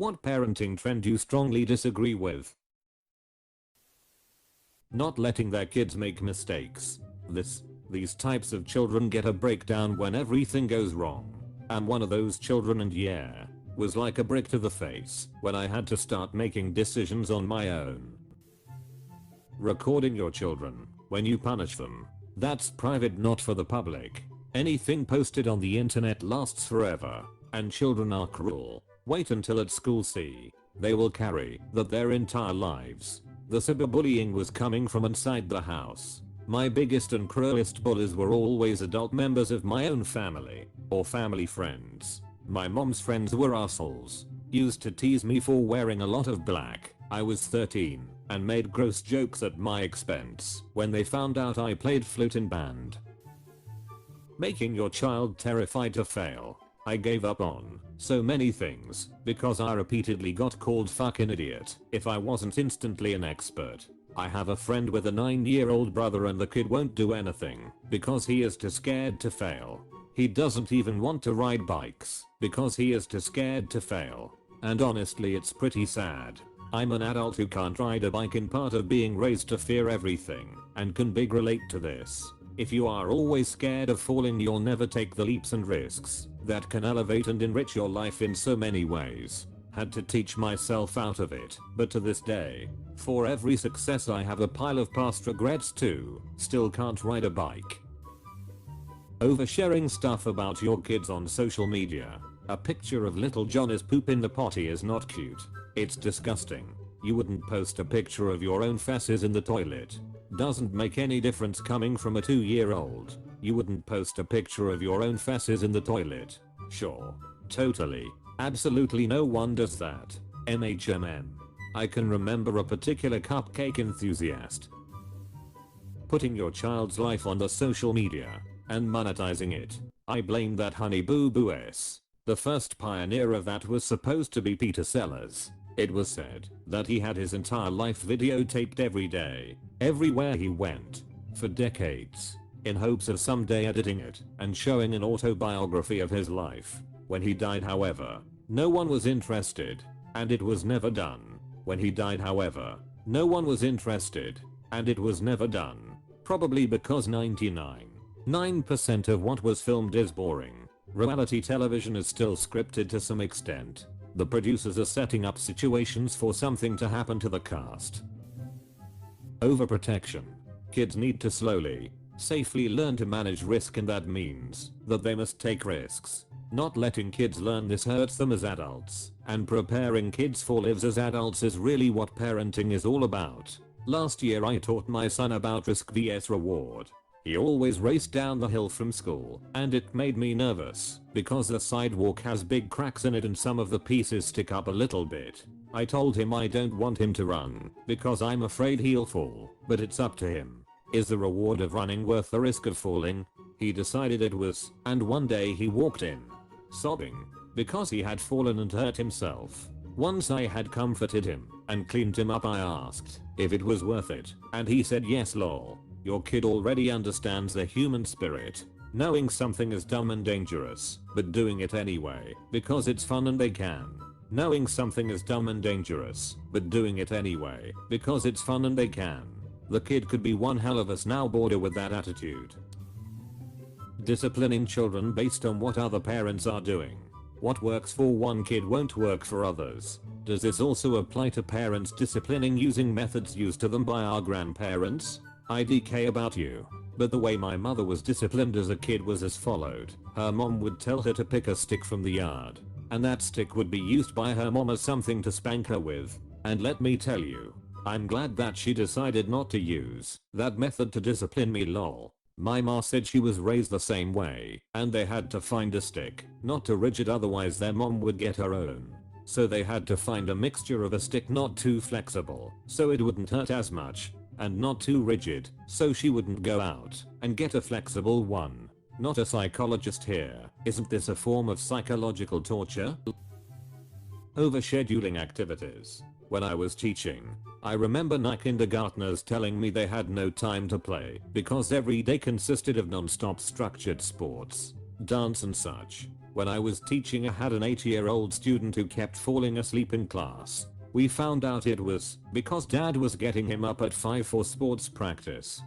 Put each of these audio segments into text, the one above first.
What parenting trend you strongly disagree with? Not letting their kids make mistakes. These types of children get a breakdown when everything goes wrong. I'm one of those children, and yeah, was like a brick to the face when I had to start making decisions on my own. Recording your children when you punish them. That's private, not for the public. Anything posted on the internet lasts forever, and children are cruel. Wait until at school, see. They will carry that their entire lives. The cyberbullying was coming from inside the house. My biggest and cruelest bullies were always adult members of my own family, or family friends. My mom's friends were assholes. Used to tease me for wearing a lot of black. I was 13, and made gross jokes at my expense when they found out I played flute in band. Making your child terrified to fail. I gave up on so many things because I repeatedly got called fucking idiot if I wasn't instantly an expert. I have a friend with a 9-year-old brother, and the kid won't do anything because he is too scared to fail. He doesn't even want to ride bikes because he is too scared to fail. And honestly, it's pretty sad. I'm an adult who can't ride a bike, in part of being raised to fear everything, and can big relate to this. If you are always scared of falling, you'll never take the leaps and risks that can elevate and enrich your life in so many ways. Had to teach myself out of it, but to this day, for every success I have a pile of past regrets too. Still can't ride a bike. Oversharing stuff about your kids on social media. A picture of little Johnny's poop in the potty is not cute. It's disgusting. You wouldn't post a picture of your own feces in the toilet. Doesn't make any difference coming from a 2-year-old. You wouldn't post a picture of your own feces in the toilet. Sure. Totally. Absolutely no one does that. MHMM. I can remember a particular cupcake enthusiast putting your child's life on the social media and monetizing it. I blame that honey boo boo s. The first pioneer of that was supposed to be Peter Sellers. It was said that he had his entire life videotaped every day, everywhere he went, for decades, in hopes of someday editing it and showing an autobiography of his life. When he died, however, no one was interested, and it was never done. When he died, however, no one was interested, and it was never done. Probably because 99% of what was filmed is boring. Reality television is still scripted to some extent. The producers are setting up situations for something to happen to the cast. Overprotection. Kids need to slowly, safely learn to manage risk, and that means that they must take risks. Not letting kids learn this hurts them as adults, and preparing kids for lives as adults is really what parenting is all about. Last year I taught my son about risk vs reward. He always raced down the hill from school, and it made me nervous because the sidewalk has big cracks in it and some of the pieces stick up a little bit. I told him I don't want him to run because I'm afraid he'll fall, but it's up to him. Is the reward of running worth the risk of falling? He decided it was, and one day he walked in, sobbing, because he had fallen and hurt himself. Once I had comforted him and cleaned him up, I asked if it was worth it, and he said yes. Lol. Your kid already understands the human spirit. Knowing something is dumb and dangerous, but doing it anyway because it's fun and they can. Knowing something is dumb and dangerous, but doing it anyway because it's fun and they can. The kid could be one hell of a snowboarder with that attitude. Disciplining children based on what other parents are doing. What works for one kid won't work for others. Does this also apply to parents disciplining using methods used to them by our grandparents? IDK about you. But the way my mother was disciplined as a kid was as followed. Her mom would tell her to pick a stick from the yard, and that stick would be used by her mom as something to spank her with. And let me tell you, I'm glad that she decided not to use that method to discipline me. Lol. My ma said she was raised the same way, and they had to find a stick, not too rigid otherwise their mom would get her own. So they had to find a mixture of a stick not too flexible, so it wouldn't hurt as much, and not too rigid, so she wouldn't go out and get a flexible one. Not a psychologist here. Isn't this a form of psychological torture? Overscheduling activities. When I was teaching, I remember my kindergartners telling me they had no time to play because every day consisted of non-stop structured sports, dance and such. When I was teaching, I had an 8-year-old student who kept falling asleep in class. We found out it was because dad was getting him up at 5 for sports practice.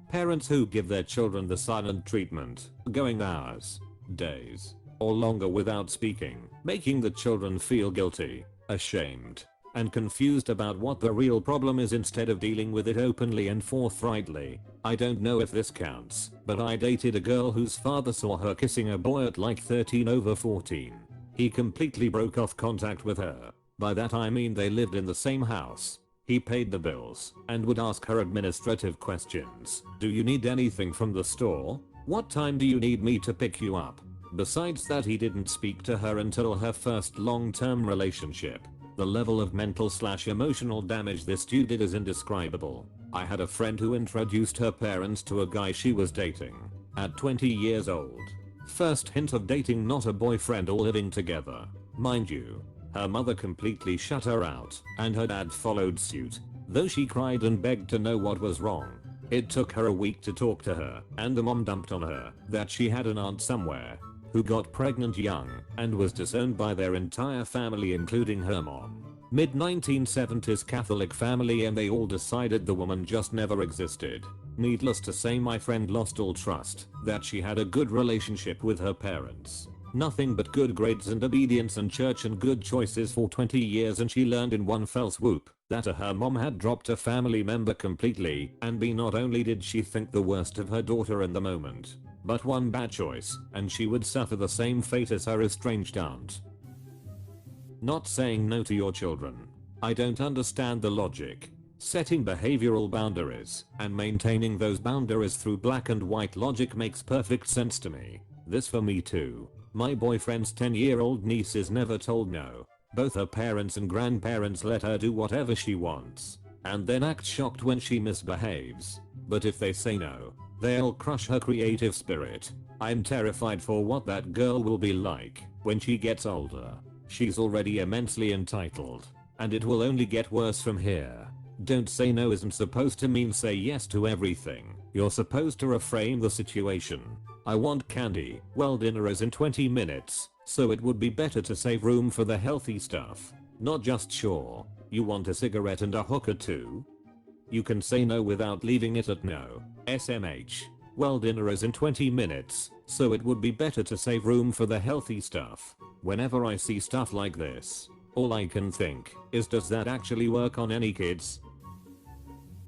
Parents who give their children the silent treatment, going hours, days, or longer without speaking, making the children feel guilty, ashamed, and confused about what the real problem is instead of dealing with it openly and forthrightly. I don't know if this counts, but I dated a girl whose father saw her kissing a boy at like 13 over 14. He completely broke off contact with her. By that I mean they lived in the same house. He paid the bills and would ask her administrative questions. Do you need anything from the store? What time do you need me to pick you up? Besides that, he didn't speak to her until her first long-term relationship. The level of mental/emotional damage this dude did is indescribable. I had a friend who introduced her parents to a guy she was dating at 20 years old. First hint of dating, not a boyfriend or living together. Mind you, her mother completely shut her out, and her dad followed suit, though she cried and begged to know what was wrong. It took her a week to talk to her, and the mom dumped on her that she had an aunt somewhere who got pregnant young and was disowned by their entire family including her mom. Mid-1970s Catholic family, and they all decided the woman just never existed. Needless to say, my friend lost all trust that she had a good relationship with her parents. Nothing but good grades and obedience and church and good choices for 20 years, and she learned in one fell swoop that her mom had dropped a family member completely, and not only did she think the worst of her daughter in the moment, but one bad choice and she would suffer the same fate as her estranged aunt. Not saying no to your children. I don't understand the logic. Setting behavioral boundaries and maintaining those boundaries through black and white logic makes perfect sense to me. This for me too. My boyfriend's 10-year-old niece is never told no. Both her parents and grandparents let her do whatever she wants, and then act shocked when she misbehaves. But if they say no, they'll crush her creative spirit. I'm terrified for what that girl will be like when she gets older. She's already immensely entitled, and it will only get worse from here. Don't say no isn't supposed to mean say yes to everything. You're supposed to reframe the situation. I want candy. Well, dinner is in 20 minutes, so it would be better to save room for the healthy stuff. Not just sure. You want a cigarette and a hookah too? You can say no without leaving it at no. SMH. Well, dinner is in 20 minutes, so it would be better to save room for the healthy stuff. Whenever I see stuff like this, all I can think is, does that actually work on any kids?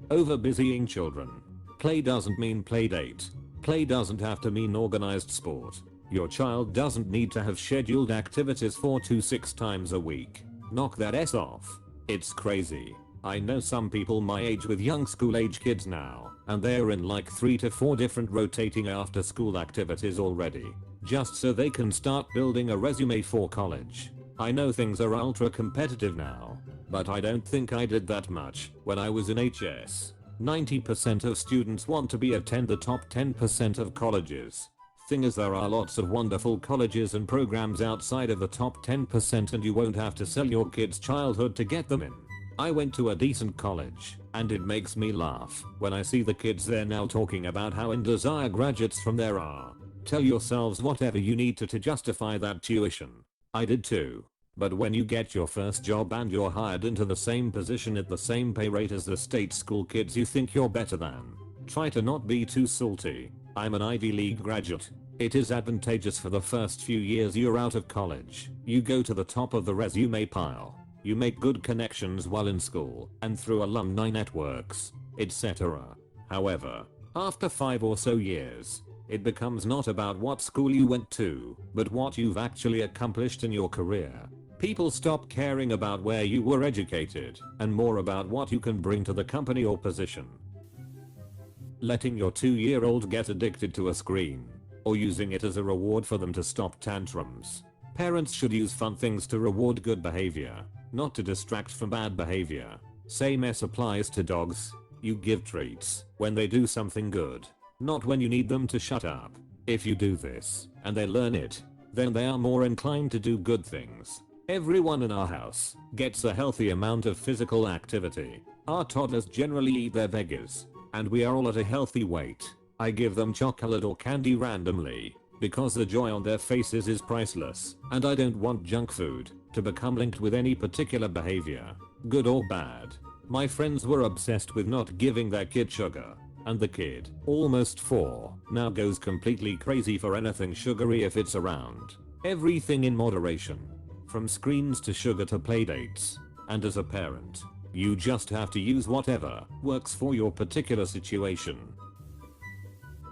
Overbusying children. Play doesn't mean play date. Play doesn't have to mean organized sport. Your child doesn't need to have scheduled activities 4 to 6 times a week. Knock that S off. It's crazy. I know some people my age with young school age kids now, and they're in like 3 to 4 different rotating after school activities already, just so they can start building a resume for college. I know things are ultra competitive now, but I don't think I did that much when I was in HS. 90% of students want to attend the top 10% of colleges. Thing is, there are lots of wonderful colleges and programs outside of the top 10%, and you won't have to sell your kid's childhood to get them in. I went to a decent college, and it makes me laugh when I see the kids there now talking about how in desire graduates from there are. Tell yourselves whatever you need to justify that tuition. I did too. But when you get your first job and you're hired into the same position at the same pay rate as the state school kids you think you're better than, try to not be too salty. I'm an Ivy League graduate. It is advantageous for the first few years you're out of college. You go to the top of the resume pile. You make good connections while in school and through alumni networks, etc. However, after 5 or so years, it becomes not about what school you went to, but what you've actually accomplished in your career. People stop caring about where you were educated and more about what you can bring to the company or position. Letting your 2-year-old get addicted to a screen, or using it as a reward for them to stop tantrums. Parents should use fun things to reward good behavior, not to distract from bad behavior. Same applies to dogs. You give treats when they do something good, not when you need them to shut up. If you do this, and they learn it, then they are more inclined to do good things. Everyone in our house gets a healthy amount of physical activity. Our toddlers generally eat their veggies, and we are all at a healthy weight. I give them chocolate or candy randomly, because the joy on their faces is priceless, and I don't want junk food to become linked with any particular behavior, good or bad. My friends were obsessed with not giving their kid sugar, and the kid, almost 4, now goes completely crazy for anything sugary if it's around. Everything in moderation. From screens to sugar to playdates. And as a parent, you just have to use whatever works for your particular situation.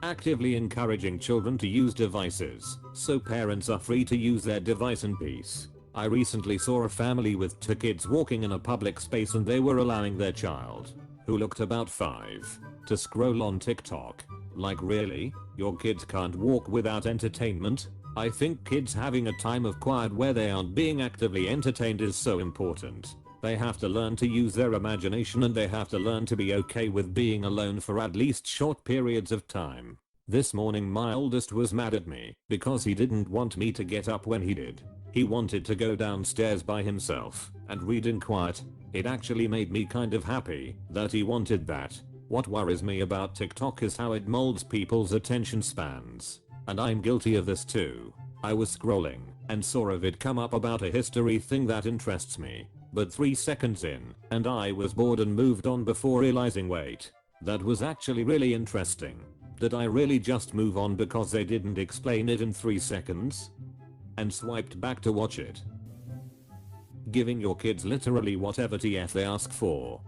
Actively encouraging children to use devices, so parents are free to use their device in peace. I recently saw a family with 2 kids walking in a public space and they were allowing their child, who looked about 5, to scroll on TikTok. Like really? Your kids can't walk without entertainment? I think kids having a time of quiet where they aren't being actively entertained is so important. They have to learn to use their imagination and they have to learn to be okay with being alone for at least short periods of time. This morning my oldest was mad at me because he didn't want me to get up when he did. He wanted to go downstairs by himself and read in quiet. It actually made me kind of happy that he wanted that. What worries me about TikTok is how it molds people's attention spans. And I'm guilty of this too. I was scrolling and saw a vid come up about a history thing that interests me. But 3 seconds in, and I was bored and moved on before realizing wait, that was actually really interesting. Did I really just move on because they didn't explain it in 3 seconds? And swiped back to watch it. Giving your kids literally whatever TF they ask for.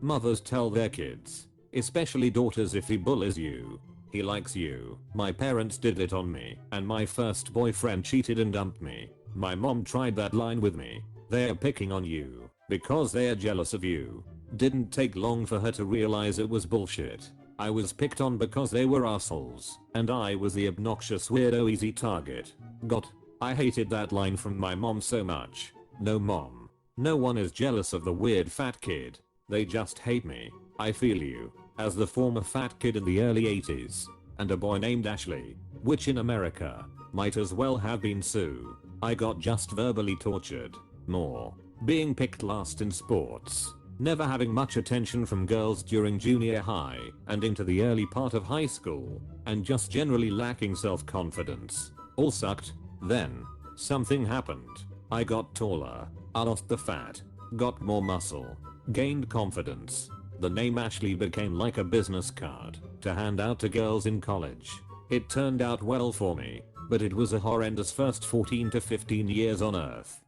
Mothers tell their kids, especially daughters, if he bullies you, he likes you. My parents did it on me, and my first boyfriend cheated and dumped me. My mom tried that line with me. They're picking on you because they are jealous of you. Didn't take long for her to realize it was bullshit. I was picked on because they were assholes, and I was the obnoxious weirdo easy target. God, I hated that line from my mom so much. No mom. No one is jealous of the weird fat kid. They just hate me. I feel you. As the former fat kid in the early 80s, and a boy named Ashley, which in America might as well have been Sue. I got just verbally tortured. More. Being picked last in sports. Never having much attention from girls during junior high and into the early part of high school, and just generally lacking self-confidence. All sucked. Then, something happened. I got taller. I lost the fat. Got more muscle. Gained confidence. The name Ashley became like a business card to hand out to girls in college. It turned out well for me, but it was a horrendous first 14 to 15 years on Earth.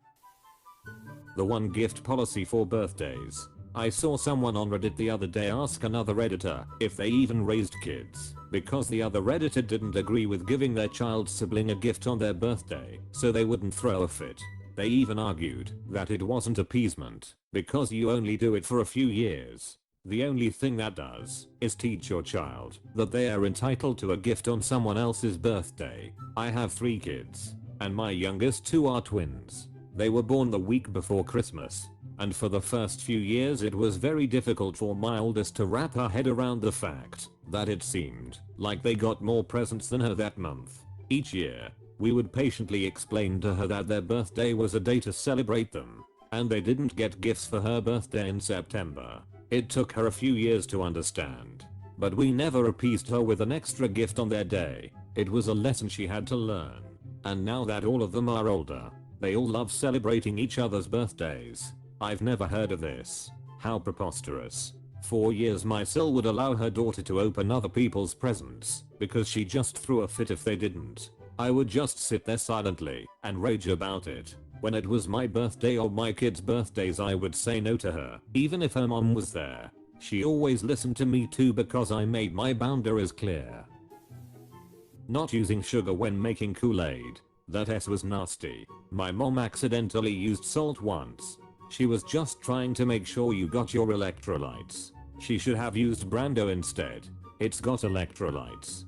The one gift policy for birthdays. I saw someone on Reddit the other day ask another Redditor if they even raised kids, because the other Redditor didn't agree with giving their child sibling a gift on their birthday, so they wouldn't throw a fit. They even argued that it wasn't appeasement, because you only do it for a few years. The only thing that does is teach your child that they are entitled to a gift on someone else's birthday. I have 3 kids, and my youngest 2 are twins. They were born the week before Christmas, and for the first few years it was very difficult for my oldest to wrap her head around the fact that it seemed like they got more presents than her that month. Each year, we would patiently explain to her that their birthday was a day to celebrate them, and they didn't get gifts for her birthday in September. It took her a few years to understand, but we never appeased her with an extra gift on their day. It was a lesson she had to learn, and now that all of them are older, they all love celebrating each other's birthdays. I've never heard of this. How preposterous. 4 years my sil would allow her daughter to open other people's presents because she just threw a fit if they didn't. I would just sit there silently and rage about it. When it was my birthday or my kids' birthdays I would say no to her, even if her mom was there. She always listened to me too because I made my boundaries clear. Not using sugar when making Kool-Aid. That S was nasty. My mom accidentally used salt once. She was just trying to make sure you got your electrolytes. She should have used Brando instead. It's got electrolytes.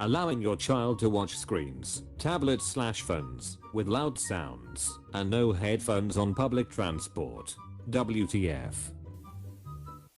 Allowing your child to watch screens, tablets/phones, with loud sounds, and no headphones on public transport. WTF.